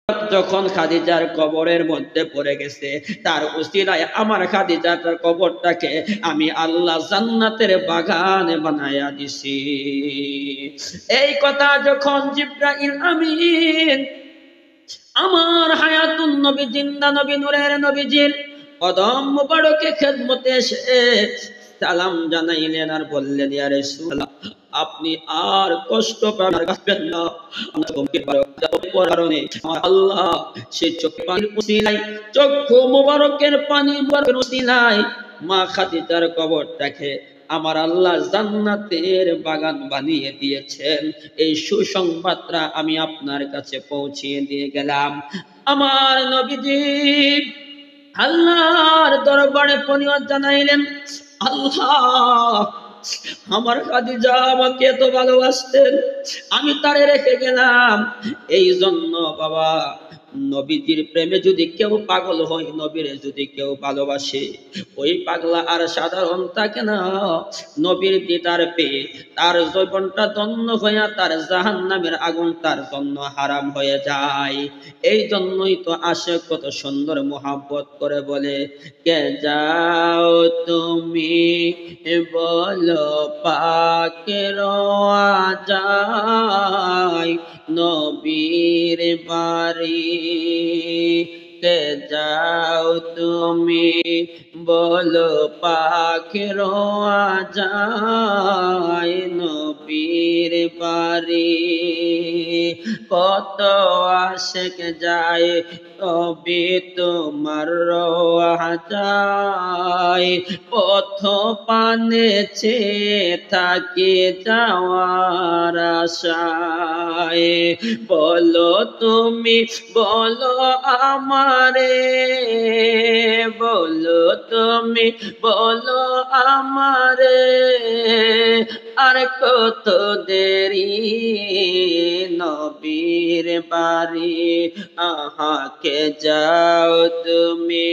যখন খাদিজার কবরের মধ্যে পড়ে গেছে, তার উসিলায় আমার খাদিজার কবরটাকে আমি আল্লাহ জান্নাতের বাগান বানায়া দিছি। এই কথা যখন জিবরাইল আমিন আমার হায়াতুন নবী জিন্দা নবী নূরের নবীজির কদম মুবারকে খেদমতে এসে সালাম জানাইলেন আর বললেন, ইয়া রাসূলুল্লাহ, আপনি আর কষ্ট পাবেন না। কারণে আল্লাহ সে চোখের উসিলায়, চক্ষু মুবারকের পানি মুবারকের উসিলায় মা খাদিজার কবরটাকে আমার আল্লাহ জান্নাতের বাগান বানিয়ে দিয়েছেন। এই সুসংবাদটা আমি আপনার কাছে পৌঁছিয়ে দিয়ে গেলাম। আমার নবীজি আল্লাহর দরবারে ফরিয়াদ জানাইলেন, আল্লাহ, আমার খাদিজা আমাকে এত ভালোবাসতেন, আমি তারে রেখে গেলাম। এই জন্য বাবা, নবীজির প্রেমে যদি কেউ পাগল হয়, নবীরে যদি কেউ ভালোবাসে, ওই পাগলা আর সাধারণ থাকে না। নবীর দিদার পেয়ে তার জীবনটা ধন্য হইয়া তার জাহান্নামের আগুন তার জন্য হারাম হয়ে যায়। এই জন্যই তো আশিক কত সুন্দর মোহাব্বত করে বলে, কে যাও তুমি বলো পাকের আজাই নবীর বাড়ি, কে যাও তুমি বলো পাকের আজাই নবীর বাড়ি। কত আশিক যায় তবে তোমার যায়, পথ পানে থাকে যাওয়ার আশায়। বলো তুমি বলো আমারে, বলো তুমি বলো আমারে, আর কত দেরি নবীর বাড়ি। আহাকে যাও তুমি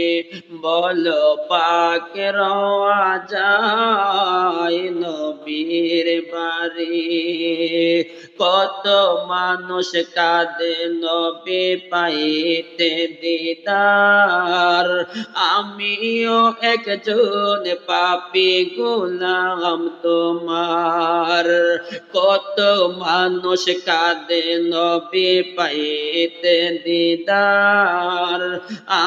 বলো পাকের আজাই নবীর বাড়ি। কত মানুষ কাঁদে নবী পাইতে দিদার, আমিও একজন পাপী গোলাম তোমার। কত মানুষ কাঁদে নবী পাইতে দিদার,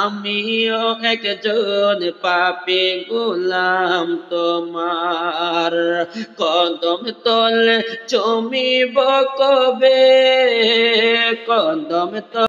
আমিও একজন পাপী গোলাম তোমার। কদম তলে চুমিব কবে, কদম তলে